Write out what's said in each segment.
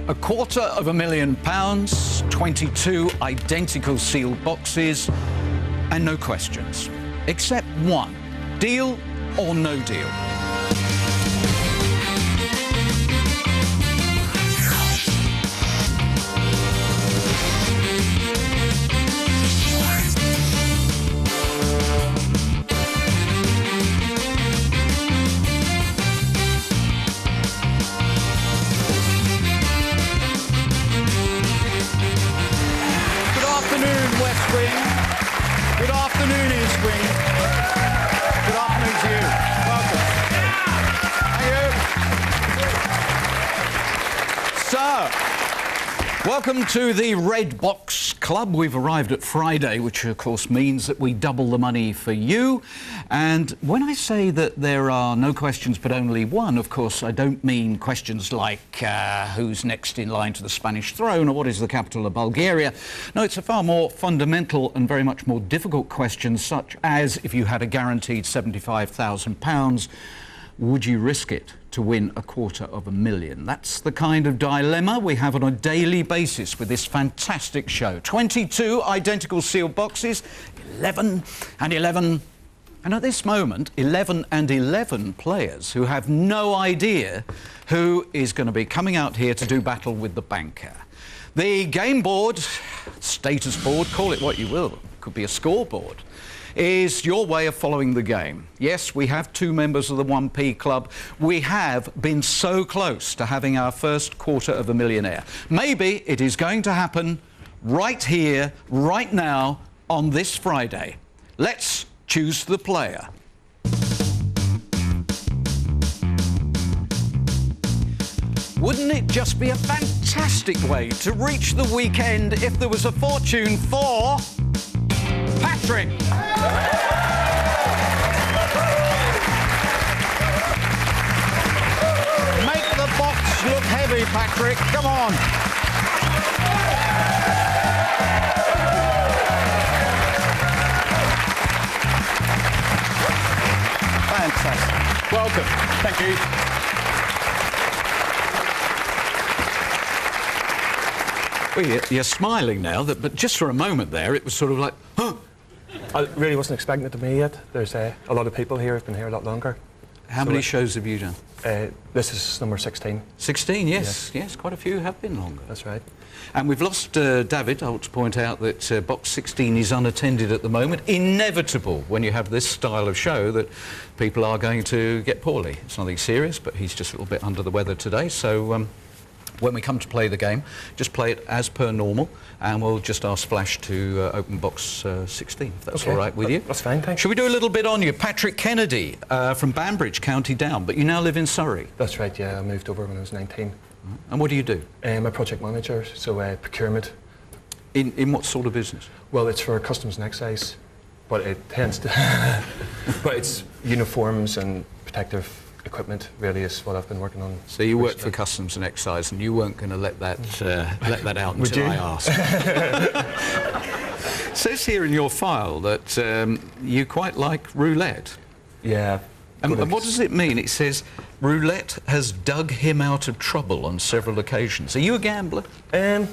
£250,000, 22 identical sealed boxes, and no questions. Except one. Deal or no deal? Good afternoon, East Wing. Good afternoon to you. Welcome. Thank you. So, welcome to the Red Box Club. We've arrived at Friday, which of course means that we double the money for you. And when I say that there are no questions but only one, of course, I don't mean questions like who's next in line to the Spanish throne or what is the capital of Bulgaria. No, it's a far more fundamental and very much more difficult question, such as if you had a guaranteed £75,000, would you risk it to win £250,000? That's the kind of dilemma we have on a daily basis with this fantastic show. 22 identical sealed boxes, 11 and 11. And at this moment, 11 and 11 players who have no idea who is going to be coming out here to do battle with the banker. The game board, status board, call it what you will, could be a scoreboard, is your way of following the game. Yes, we have two members of the 1p Club. We have been so close to having our first £250,000. Maybe it is going to happen right here, right now, on this Friday. Let's choose the player. Wouldn't it just be a fantastic way to reach the weekend if there was a fortune for Patrick? Make the box look heavy, Patrick. Come on. Fantastic. Welcome. Thank you. Well, you're smiling now, but just for a moment there, it was sort of like, huh? I really wasn't expecting it to be yet. There's a lot of people here who've been here a lot longer. How many shows have you done? This is number 16. 16, yes. Yeah. Yes, quite a few have been longer. That's right. And we've lost David. I want to point out that box 16 is unattended at the moment. Inevitable when you have this style of show that people are going to get poorly. It's nothing serious, but he's just a little bit under the weather today. So when we come to play the game, just play it as per normal, and we'll just ask Flash to open box 16, if that's okay. All right with you. That's fine, thanks. Shall we do a little bit on you? Patrick Kennedy from Banbridge, County Down, but you now live in Surrey. That's right, yeah. I moved over when I was 19. And what do you do? I'm a project manager, so procurement. In what sort of business? Well, it's for customs and excise, but it tends to... but it's uniforms and protective equipment really is what I've been working on. So you worked for Customs and Excise, and you weren't going to let that out until I asked. It says here in your file that you quite like roulette. Yeah. And what does it mean? It says roulette has dug him out of trouble on several occasions. Are you a gambler? I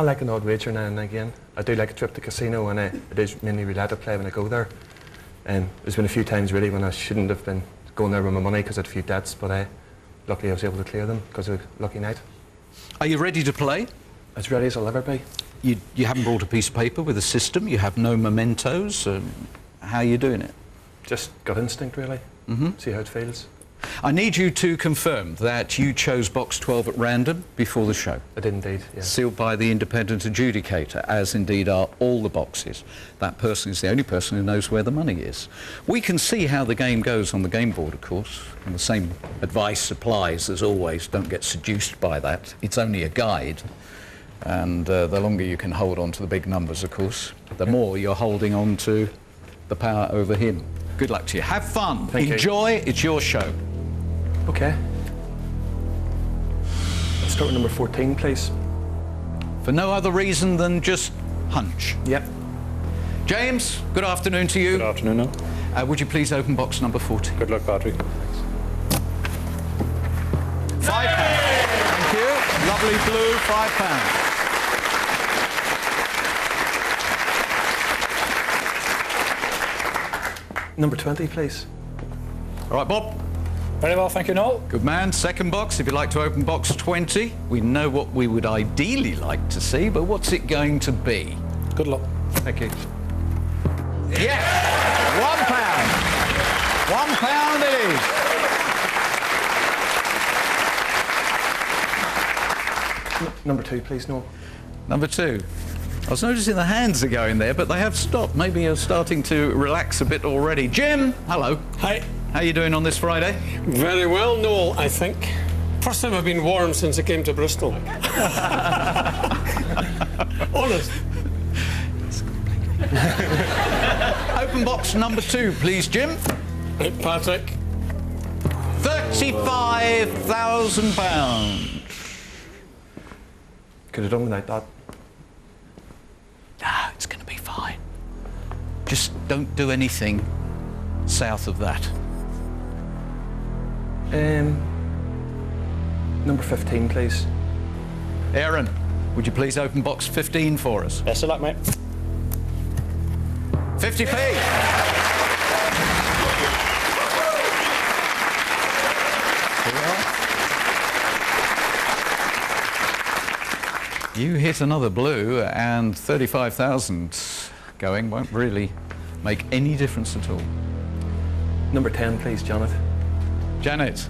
like an odd wager now and again. I do like a trip to casino, and it is mainly roulette I play when I go there. And there's been a few times really when I shouldn't have been going there with my money because I had a few debts, but luckily I was able to clear them because of a lucky night. Are you ready to play? As ready as I'll ever be. You haven't brought a piece of paper with a system, you have no mementos. How are you doing it? Just gut instinct really, see how it feels. I need you to confirm that you chose box 12 at random before the show. I did indeed, yeah. Sealed by the independent adjudicator, as indeed are all the boxes. That person is the only person who knows where the money is. We can see how the game goes on the game board, of course, and the same advice applies as always. Don't get seduced by that. It's only a guide. And the longer you can hold on to the big numbers, of course, the more you're holding on to the power over him. Good luck to you. Have fun. Enjoy. It's your show. Okay. Let's start with number 14, please. For no other reason than just hunch. Yep. James, good afternoon to you. Good afternoon. Would you please open box number 14? Good luck, Patrick. £5. Thank you. Lovely lovely blue £5. Number 20, please. All right, Bob. Very well, thank you, Noel. Good man. Second box, if you'd like to open box 20. We know what we would ideally like to see, but what's it going to be? Good luck. Thank you. Yes! £1. £1 it is. Number 2, please, Noel. Number 2. I was noticing the hands are going there, but they have stopped. Maybe you're starting to relax a bit already. Jim, hello. Hi. How are you doing on this Friday? Very well, Noel, I think. First time I've been warm since I came to Bristol. Honest. Open box number 2, please, Jim. Right, Patrick. £35,000. Could have done without that. Ah, it's going to be fine. Just don't do anything south of that. Number 15, please. Aaron, would you please open box 15 for us? Best of luck, mate. 50p. You hit another blue, and 35,000 going won't really make any difference at all. Number 10, please, Janet. Janet,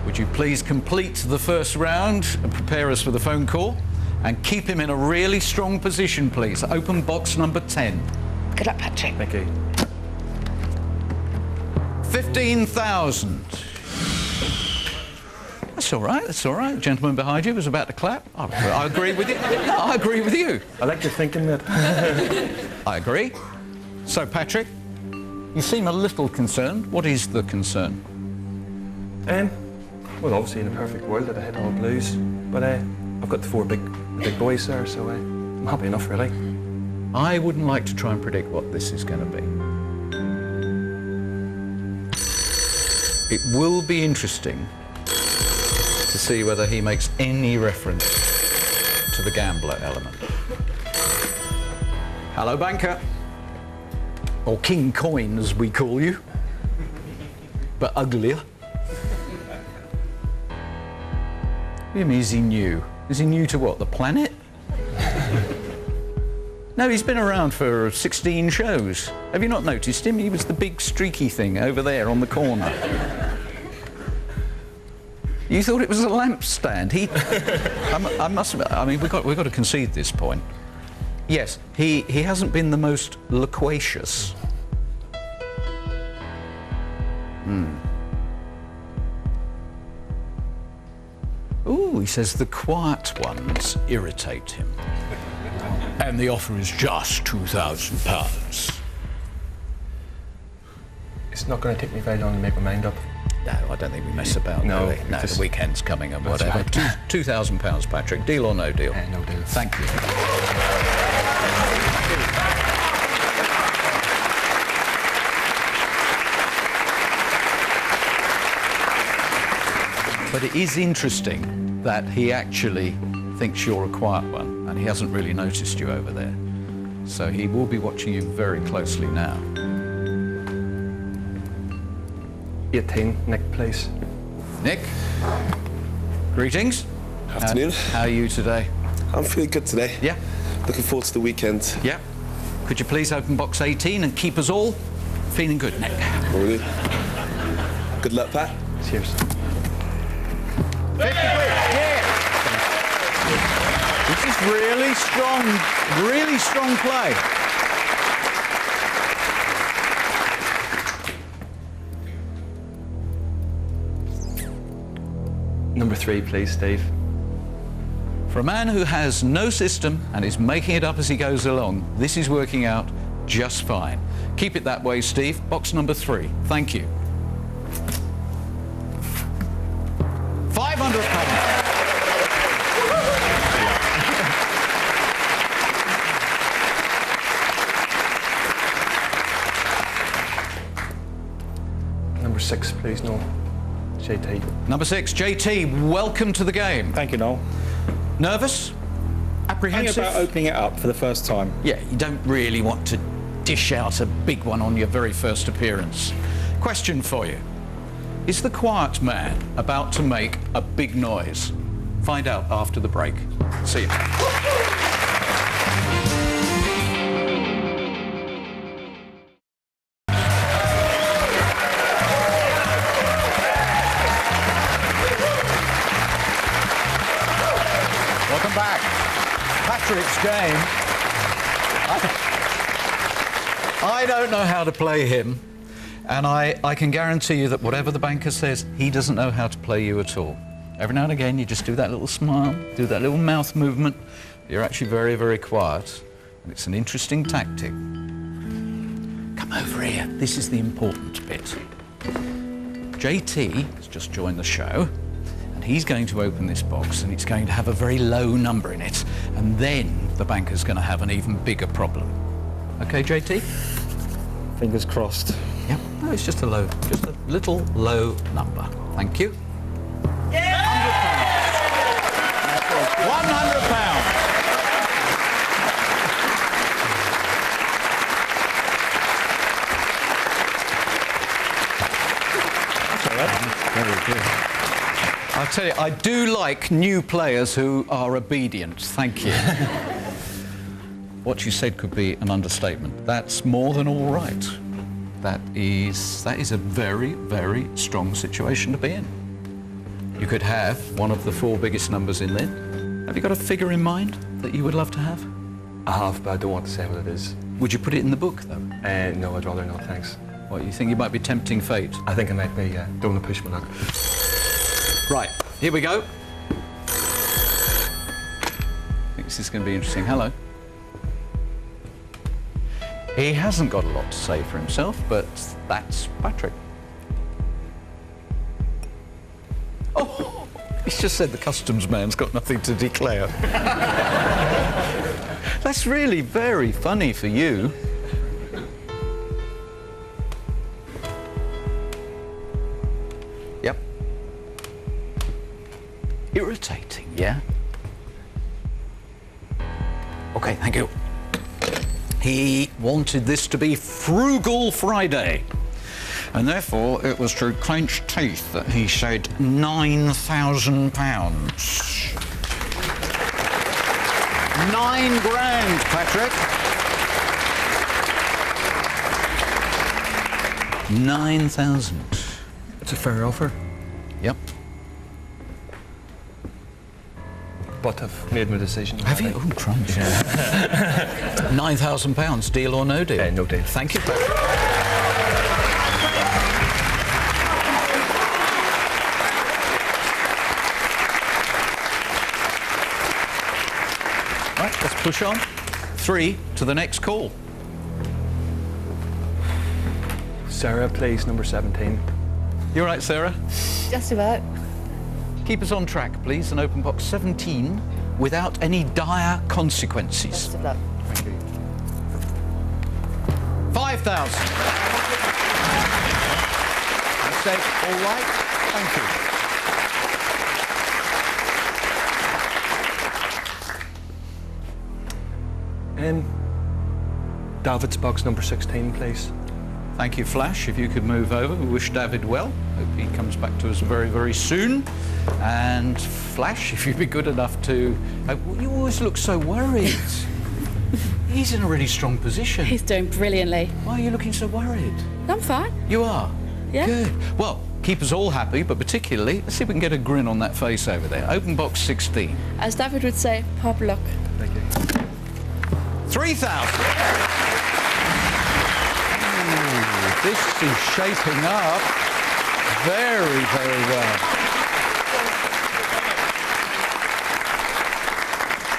would you please complete the first round and prepare us for the phone call? And keep him in a really strong position, please. Open box number 10. Good luck, Patrick. Thank you. 15,000. That's all right, that's all right. The gentleman behind you was about to clap. I agree with you. No, I agree with you. I like your thinking, mate. I agree. So, Patrick, you seem a little concerned. What is the concern? Well, obviously in a perfect world that I hit all blues, but I've got the big boys there, so I'm happy enough, really. I wouldn't like to try and predict what this is going to be. It will be interesting to see whether he makes any reference to the gambler element. Hello, banker. Or King Coin, as we call you. But uglier. Is he new? Is he new to what, the planet? No, he's been around for 16 shows. Have you not noticed him? He was the big streaky thing over there on the corner. You thought it was a lampstand. I mean, we've got to concede this point. Yes, he hasn't been the most loquacious. Ooh, he says the quiet ones irritate him. And the offer is just £2,000. It's not going to take me very long to make my mind up. No, I don't think we mess about, No, do we? No, just- the weekend's coming and That's whatever. right. £2,000, Patrick. Deal or no deal? No deal. Thank you. But it is interesting that he actually thinks you're a quiet one, and he hasn't really noticed you over there. So he will be watching you very closely now. 18, Nick, please. Nick, greetings. Afternoon. How are you today? I'm feeling good today. Yeah? Looking forward to the weekend. Yeah. Could you please open box 18 and keep us all feeling good, Nick? Really. Good luck, Pat. Cheers. Yeah. This is really strong play. Number 3, please, Steve. For a man who has no system and is making it up as he goes along, this is working out just fine. Keep it that way, Steve. Box number 3. Thank you. £500. Number 6, please, Noel. JT. Number 6, JT, welcome to the game. Thank you, Noel. Nervous? Only Apprehensive? about opening it up for the first time. Yeah, you don't really want to dish out a big one on your very first appearance. Question for you. Is the quiet man about to make a big noise? Find out after the break. See you. Welcome back. Patrick's game. I don't know how to play him, and I can guarantee you that whatever the banker says, he doesn't know how to play you at all. Every now and again, you just do that little smile, do that little mouth movement. You're actually very, very quiet, and it's an interesting tactic. Come over here. This is the important bit. JT has just joined the show, and he's going to open this box, and it's going to have a very low number in it, and then the banker's going to have an even bigger problem. Okay, JT? Fingers crossed. Yeah, no, it's just a little low number. Thank you. Yeah! £100. That's all right. Very good. I tell you, I do like new players who are obedient. Thank you. What you said could be an understatement. That's more than all right. That is a very, very strong situation to be in. You could have one of the 4 biggest numbers in there. Have you got a figure in mind that you would love to have? I have, but I don't want to say what it is. Would you put it in the book, though? No, I'd rather not, thanks. What, you think you might be tempting fate? I think I might be, don't want to push my luck. Right, here we go. I think this is going to be interesting. Hello. He hasn't got a lot to say for himself, but that's Patrick. Oh, he's just said the customs man's got nothing to declare. That's really very funny for you. Yep. Irritating, yeah? Okay, thank you. He wanted this to be Frugal Friday, and therefore it was through clenched teeth that he said £9,000. £9,000, Patrick. 9,000. It's a fair offer, Yep. but I've made my decision. Have you? Oh, crumbs. £9,000, deal or no deal? No deal. Thank you, Patrick. Right, let's push on. 3 to the next call. Sarah, please, number 17. You all right, Sarah? Just about. Keep us on track, please, and open box 17 without any dire consequences. Best of luck. Thank you. 5,000. I say, all right, thank you. David's box number 16, please. Thank you, Flash. If you could move over, we wish David well. Hope he comes back to us very, very soon. And Flash, if you'd be good enough to... you always look so worried. He's in a really strong position. He's doing brilliantly. Why are you looking so worried? I'm fine. You are? Yeah. Good. Well, keep us all happy, but particularly, let's see if we can get a grin on that face over there. Open box 16. As David would say, pop luck. Thank you. 3,000. This is shaping up very, very well.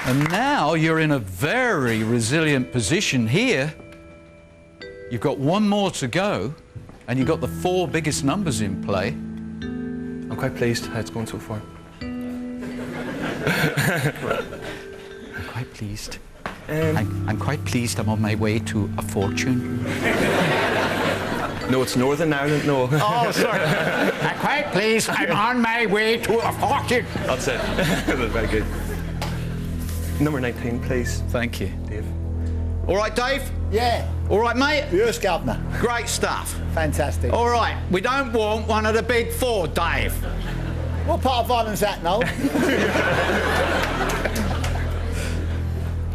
And now you're in a very resilient position here. You've got one more to go, and you've got the 4 biggest numbers in play. I'm quite pleased how it's going so far. I'm quite pleased. I'm quite pleased I'm on my way to a fortune. No, it's Northern Ireland, no. Oh, sorry. Quiet, please. I'm on my way to a fortune. That's it. That's very good. Number 19, please, Thank you. Dave. All right, Dave? Yeah, All right, mate? yes, Governor. Great stuff. Fantastic. All right, we don't want one of the big four, Dave. What part of Ireland's that, Noel?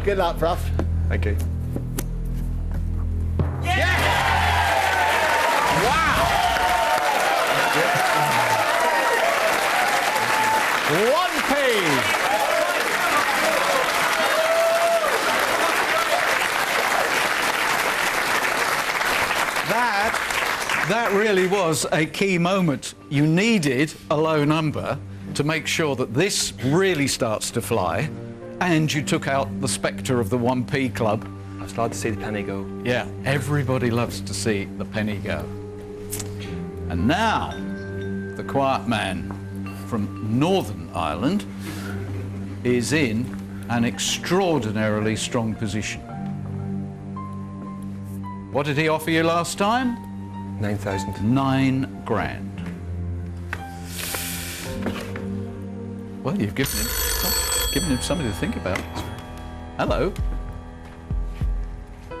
Good luck, bruv. Thank you. Wow! 1p. That really was a key moment. You needed a low number to make sure that this really starts to fly, and you took out the spectre of the 1p club. I was glad to see the penny go. Yeah, everybody loves to see the penny go. And now, the quiet man from Northern Ireland is in an extraordinarily strong position. What did he offer you last time? 9,000. 9 grand. Well, you've given him something to think about. Hello.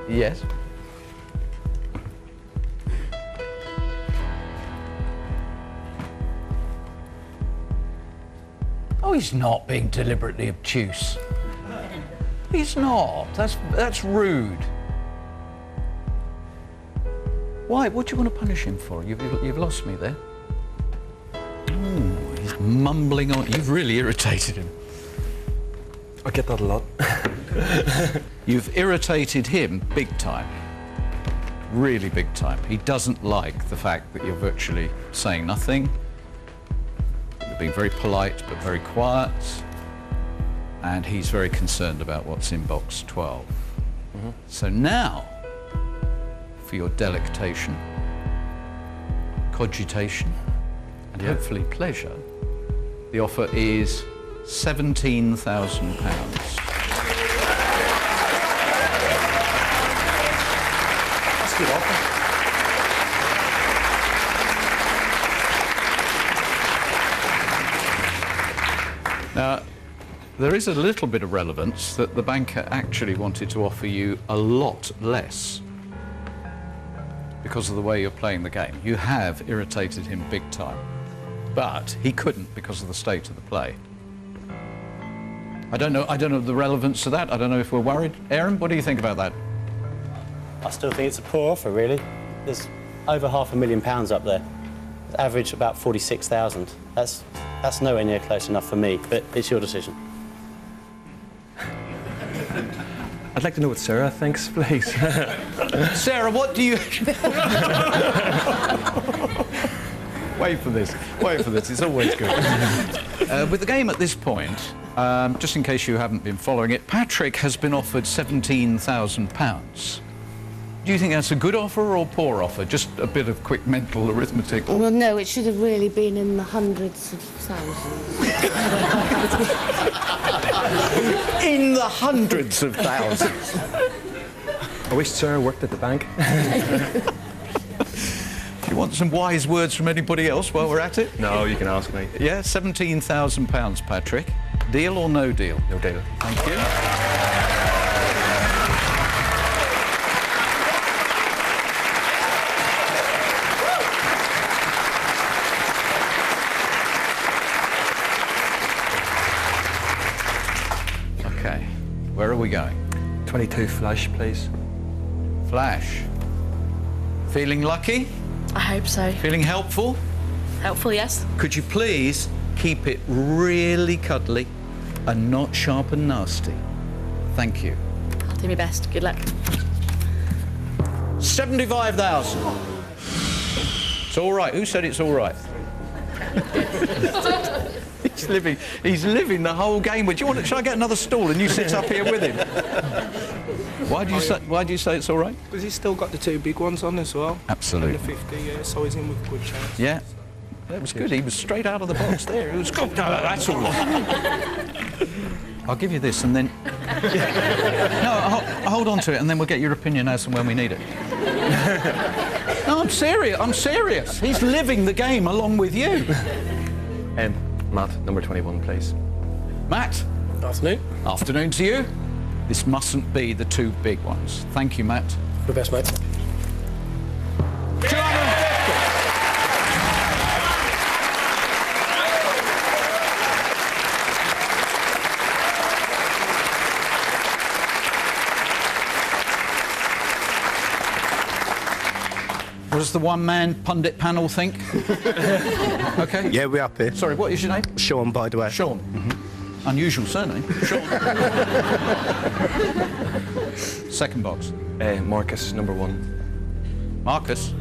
Yes. Oh, he's not being deliberately obtuse. He's not. That's rude. Why? What do you want to punish him for? You've lost me there. Oh, he's mumbling on. You've really irritated him. I get that a lot. You've irritated him big time. Really big time. He doesn't like the fact that you're virtually saying nothing. You're being very polite but very quiet. And he's very concerned about what's in box 12. Mm-hmm. So now, for your delectation, cogitation, and hopefully pleasure, the offer is £17,000. That's a good offer. Now, there is a little bit of relevance that the banker actually wanted to offer you a lot less because of the way you're playing the game. You have irritated him big time, but he couldn't because of the state of the play. I don't know the relevance to that. I don't know if we're worried. Aaron, what do you think about that? I still think it's a poor offer, really. There's over £500,000 up there. Average about 46,000. That's nowhere near close enough for me, but it's your decision. I'd like to know what Sarah thinks, please. Sarah, what do you... Wait for this. Wait for this. It's always good. With the game at this point, just in case you haven't been following it, Patrick has been offered £17,000. Do you think that's a good offer or poor offer? Just a bit of quick mental arithmetic. Well, no, it should have really been in the hundreds of thousands. In the hundreds of thousands. I wish Sarah worked at the bank. Do you want some wise words from anybody else while we're at it? No, you can ask me. Yeah, £17,000, Patrick. Deal or no deal? No deal. Thank you. Okay, where are we going? 22 flash, please. Flash. Feeling lucky? I hope so. Feeling helpful? Helpful, yes? Could you please keep it really cuddly and not sharp and nasty? Thank you. I'll do my best. Good luck. 75,000. It's all right. Who said it's all right? He's living the whole game. Shall I get another stool and you sit up here with him? Why do you say it's all right? Because he's still got the 2 big ones on as well. Absolutely. And the 50, yeah, so he's in with a good chance. Yeah. That was good. He was straight out of the box there. It was good. No, that's all right. I'll give you this and then... No, hold on to it and then we'll get your opinion as and when we need it. No, I'm serious. I'm serious. He's living the game along with you. Matt, number 21, please. Matt. Afternoon. Afternoon to you. This mustn't be the two big ones. Thank you, Matt. The best, mate. 250. What does the one-man pundit panel think? Okay. Yeah, we're up here. Sorry, what is your name? Sean, by the way. Sean. Unusual surname. Sean. Second box. Marcus, number 1. Marcus.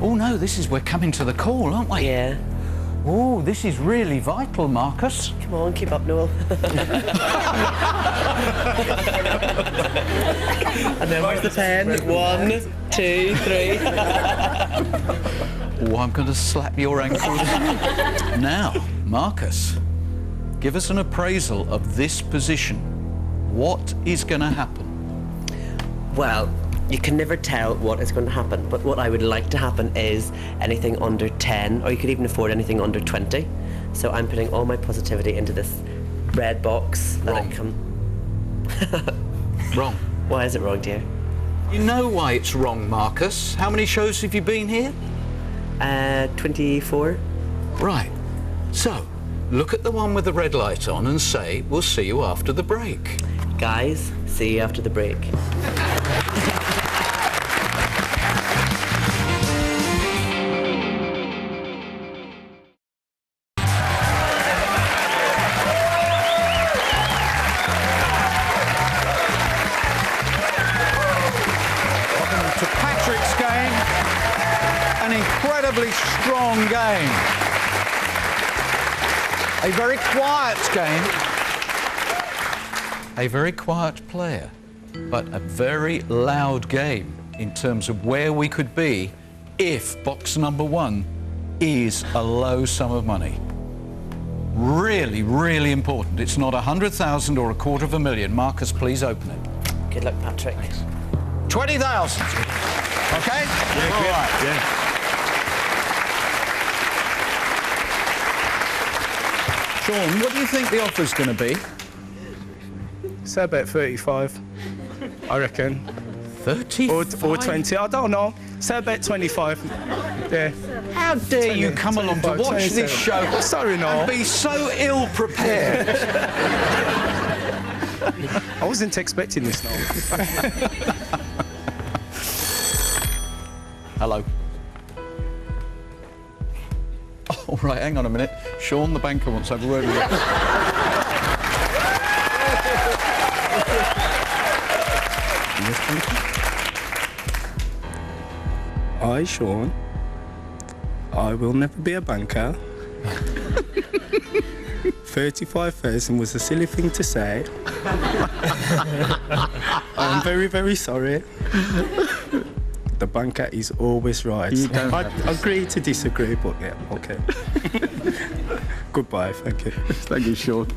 Oh no, we're coming to the call, aren't we? Yeah. Oh, this is really vital, Marcus. Come on, keep up, Noel. And then where's the pen? 1, 2, 3. Oh, I'm going to slap your ankles. Now, Marcus, give us an appraisal of this position. What is going to happen? Well, you can never tell what is going to happen, but what I would like to happen is anything under 10, or you could even afford anything under 20. So I'm putting all my positivity into this red box. Wrong. Wrong. Why is it wrong, dear? You know why it's wrong, Marcus. How many shows have you been here? 24. Right. So, look at the one with the red light on and say, we'll see you after the break. Guys, see you after the break. Strong game. A very quiet game. A very quiet player, but a very loud game in terms of where we could be if box number 1 is a low sum of money. Really, really important. It's not 100,000 or $250,000. Marcus, please open it. Good luck, Patrick. Thanks. 20,000. Okay? Yeah, all right. Yeah. Sean, what do you think the offer's going to be? Say about 35, I reckon. 35? Or 20, I don't know. Say about 25. Yeah. How dare 20, you come along to watch 27. this show Sorry, no. and be so ill-prepared? I wasn't expecting this, no. Hello. All right, hang on a minute. Sean, the banker, wants to have a word with you. I, Sean, I will never be a banker. 35,000 was a silly thing to say. I'm very, very sorry. The banker is always right. I agree to disagree, but yeah, okay. Goodbye, thank you. Thank you, Sean.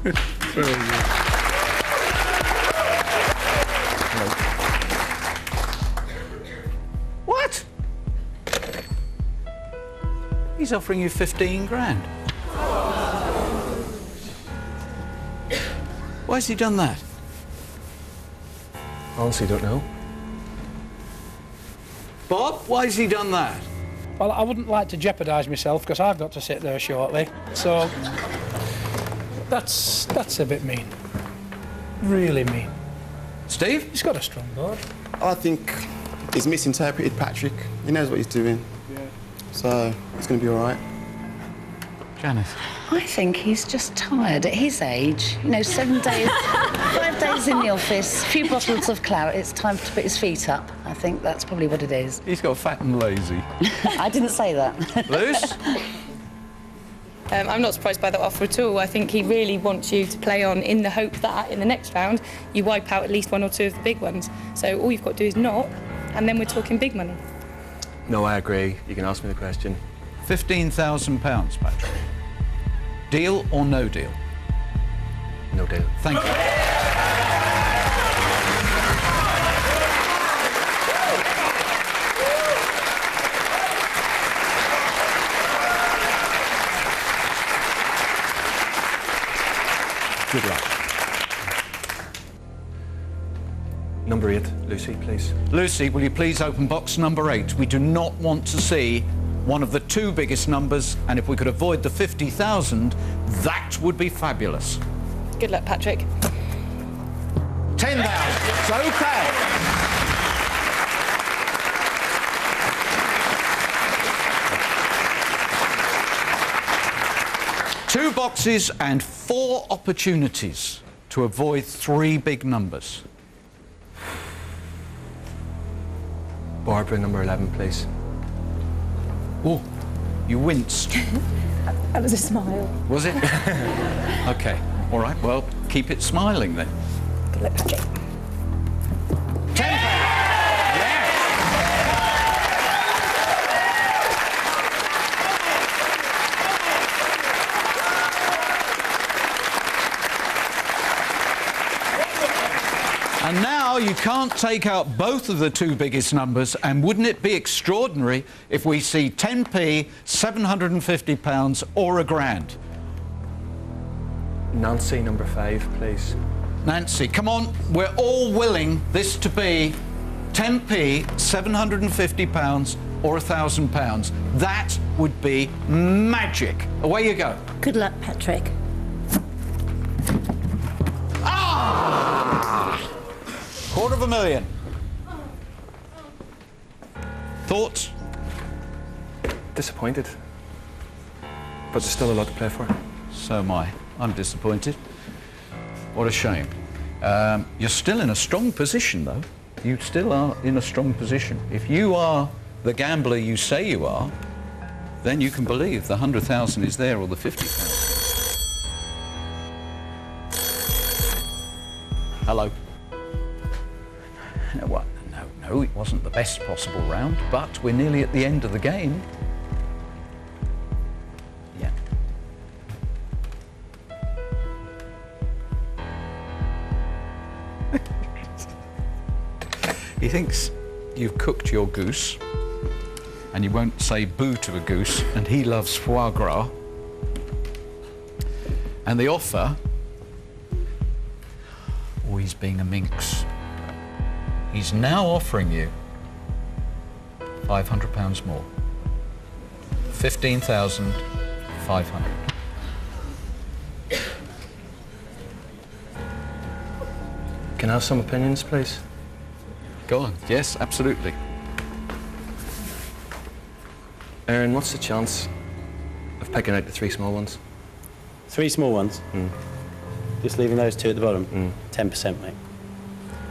What? He's offering you 15 grand. Why has he done that? Honestly, don't know. Bob, why has he done that? Well, I wouldn't like to jeopardise myself because I've got to sit there shortly. So that's a bit mean. Really mean. Steve? He's got a strong board. I think he's misinterpreted Patrick. He knows what he's doing. Yeah. So it's going to be all right. Janice? I think he's just tired at his age. You know, 7 days, 5 days in the office, a few bottles of claret. It's time to put his feet up. I think that's probably what it is. He's got fat and lazy. I didn't say that. Luce? I'm not surprised by that offer at all. I think he really wants you to play on in the hope that in the next round you wipe out at least 1 or 2 of the big ones. So all you've got to do is not, and then we're talking big money. No, I agree. You can ask me the question. £15,000, Patrick. Deal or no deal? No deal. Thank you. Good luck. Number 8, Lucy, please. Lucy, will you please open box number 8? We do not want to see one of the two biggest numbers, and if we could avoid the 50,000, that would be fabulous. Good luck, Patrick. 10,000. It's okay. Two boxes and 4 opportunities to avoid 3 big numbers. Barbara, number 11, please. Oh, you winced. That was a smile. Was it? Okay. All right, well, keep it smiling then. Good luck, Patrick. 10,000. And now you can't take out both of the two biggest numbers, and wouldn't it be extraordinary if we see 10p, £750 or £1,000? Nancy, number 5, please. Nancy, come on, we're all willing this to be 10p, £750 or £1,000. That would be magic. Away you go. Good luck, Patrick. $250,000. Thoughts? Disappointed. But there's still a lot to play for. So am I. I'm disappointed. What a shame. You're still in a strong position, though. You still are in a strong position. If you are the gambler you say you are, then you can believe the 100,000 is there or the 50,000. Hello. No, what? No, it wasn't the best possible round, but we're nearly at the end of the game. Yeah. He thinks you've cooked your goose, and you won't say boo to a goose, and he loves foie gras. And the offer, oh, he's being a minx. He's now offering you £500 more. 15,500. Can I have some opinions, please? Go on. Yes, absolutely. Aaron, what's the chance of picking out the 3 small ones? 3 small ones? Just leaving those 2 at the bottom? 10%, mate.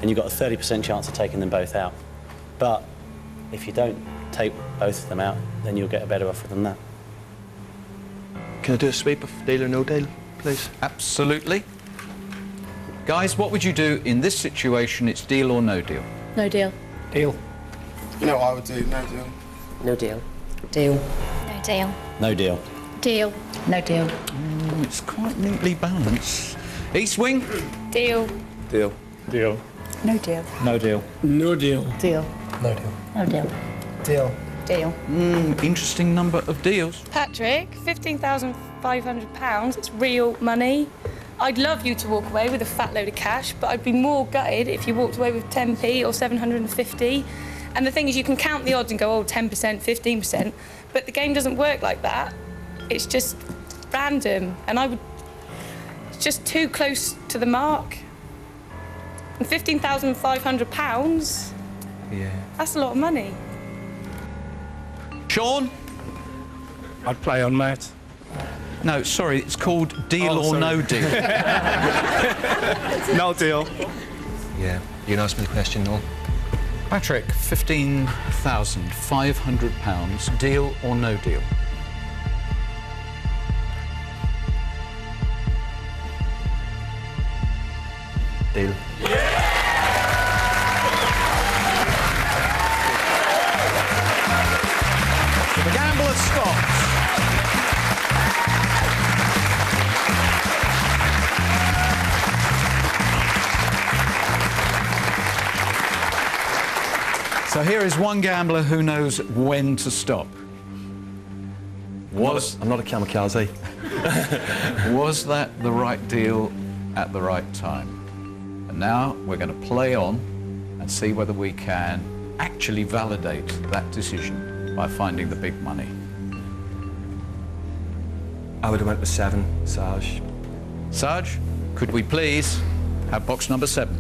And you've got a 30% chance of taking them both out. But if you don't take both of them out, then you'll get a better offer than that. Can I do a sweep of deal or no deal, please? Absolutely. Guys, what would you do in this situation? It's deal or no deal? No deal. Deal. You know what I would do? No deal. No deal. Deal. No deal. No deal. Deal. No deal. It's quite neatly balanced. East Wing? Deal. Deal. Deal. No deal. No deal. No deal. Deal. No deal. No deal. Deal. Deal. Interesting number of deals. Patrick, £15,500, it's real money. I'd love you to walk away with a fat load of cash, but I'd be more gutted if you walked away with 10p or 750. And the thing is, you can count the odds and go, oh, 10%, 15%, but the game doesn't work like that. It's just random, and it's just too close to the mark. And £15,500, Yeah. that's a lot of money. Sean? I'd play on Matt. No, sorry, it's called deal or sorry. no deal. No deal. Yeah. You can ask me the question, Noel. Patrick, £15,500, deal or no deal? Deal. The gambler stops. So here is one gambler who knows when to stop. I'm not a kamikaze. Was that the right deal at the right time. And now we're going to play on and see whether we can actually validate that decision by finding the big money. I would have went with 7, Sarge. Sarge, could we please have box number 7?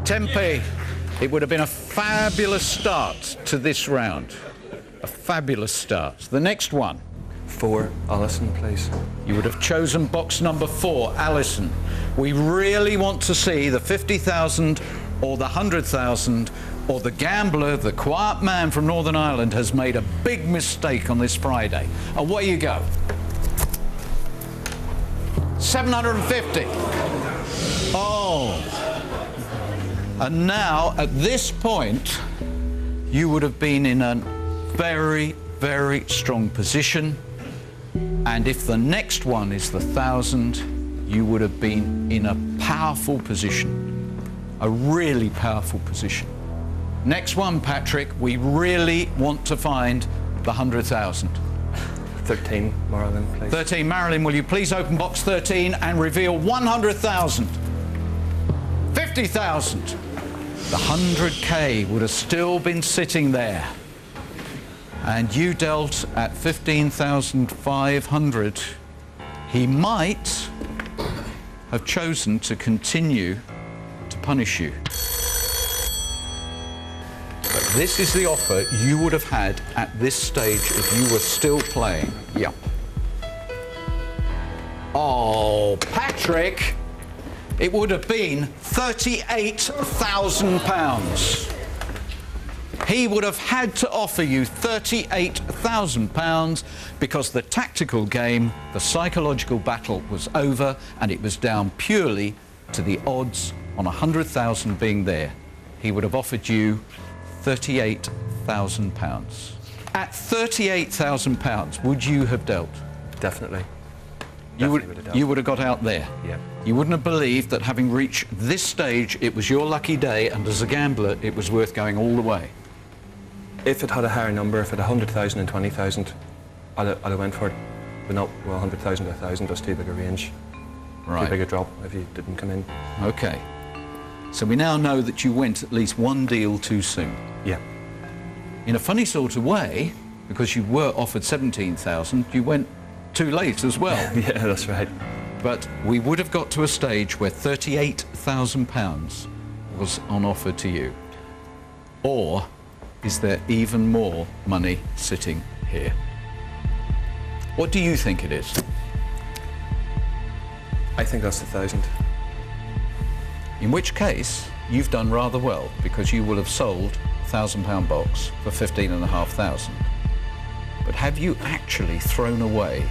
10p. It would have been a fabulous start to this round. A fabulous start. The next one. 4, Alison, please. You would have chosen box number 4, Alison. We really want to see the 50,000 or the 100,000 or the gambler, the quiet man from Northern Ireland, has made a big mistake on this Friday. Away you go. 750. Oh. And now, at this point, you would have been in a very, very strong position. And if the next one is the 1,000, you would have been in a powerful position. A really powerful position. Next one, Patrick, we really want to find the 100,000. 13, Marilyn, please. 13, Marilyn, will you please open box 13 and reveal 100,000? 50,000. The 100k would have still been sitting there. And you dealt at 15,500. He might have chosen to continue to punish you. But this is the offer you would have had at this stage if you were still playing. Yep. Oh, Patrick, it would have been £38,000. He would have had to offer you £38,000 because the tactical game, the psychological battle was over and it was down purely to the odds on 100,000 being there. He would have offered you £38,000. At £38,000, would you have dealt? Definitely. You would have got out there. Yeah. You wouldn't have believed that having reached this stage, it was your lucky day, and as a gambler, it was worth going all the way. If it had a higher number, if it had 100,000 and 20,000, I'd have went for it. But not, well, 100,000 to 1,000, that's too big a range. Right. Too big a drop if you didn't come in. Okay. So we now know that you went at least one deal too soon. Yeah. In a funny sort of way, because you were offered 17,000, you went too late as well. Yeah, that's right. But we would have got to a stage where £38,000 was on offer to you. Or is there even more money sitting here? What do you think it is? I think that's 1,000. In which case, you've done rather well, because you will have sold a £1,000 box for 15,500. But have you actually thrown away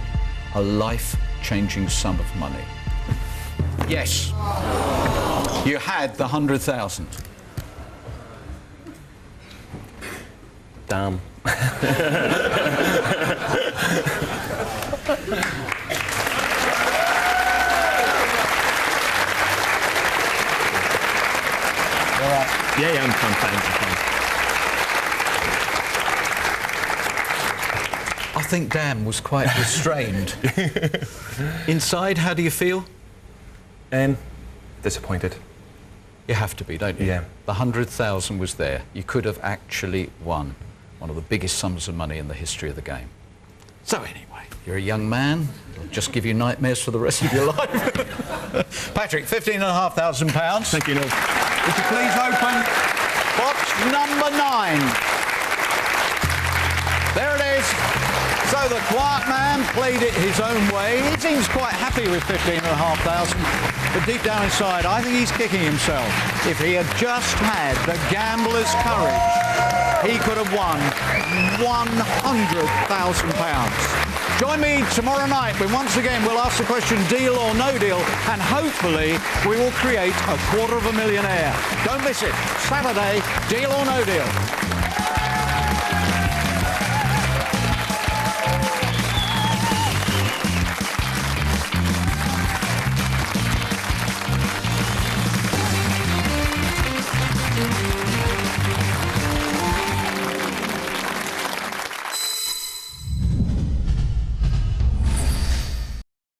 a life-changing sum of money? Yes. You had the 100,000. Damn. Yeah, I'm fine. I think Dan was quite restrained. Inside, how do you feel? Disappointed. You have to be, don't you? Yeah. The 100,000 was there. You could have actually won one of the biggest sums of money in the history of the game. So anyway, you're a young man. It'll just give you nightmares for the rest of your life. Patrick, £15,500. Thank you, Neil. Would you please open box number 9? There it is. So the quiet man played it his own way. He seems quite happy with 15,500. But deep down inside, I think he's kicking himself. If he had just had the gambler's courage, he could have won £100,000. Join me tomorrow night when once again we'll ask the question, deal or no deal, and hopefully we will create a £250,000. Don't miss it. Saturday, deal or no deal.